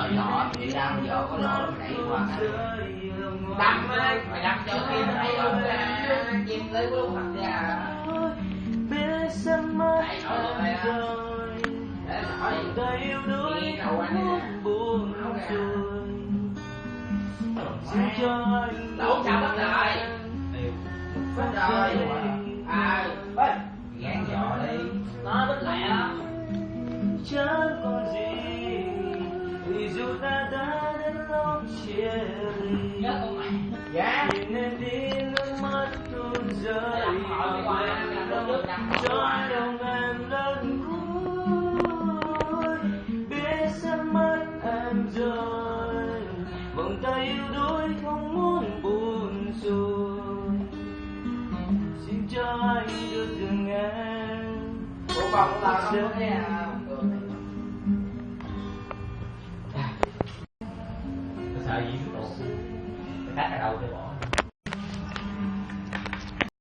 rồi nhỏ chị đang giờ có lỗ đẩy qua đâm ấy mày đâm cho kim thấy không chim tới lúc mặt ra biết sẽ mất anh rồi ta yêu đuối không buồn rồi xin cho anh đâu sao bắt rồi bắt rồi gán dọ đi nó bích lẹ lắm chẳng còn gì vì dù ta đã đến lúc chia ly nhớ con mày dạ nhìn em đi nước mắt tuôn rơi cho lòng em lần cuối biết sẽ mất em rồi vòng tay yêu đuối không muốn buồn rồi xin cho anh được từng em bộ vòng là không có nghe sợ gì tụi khác ở đâu để bỏ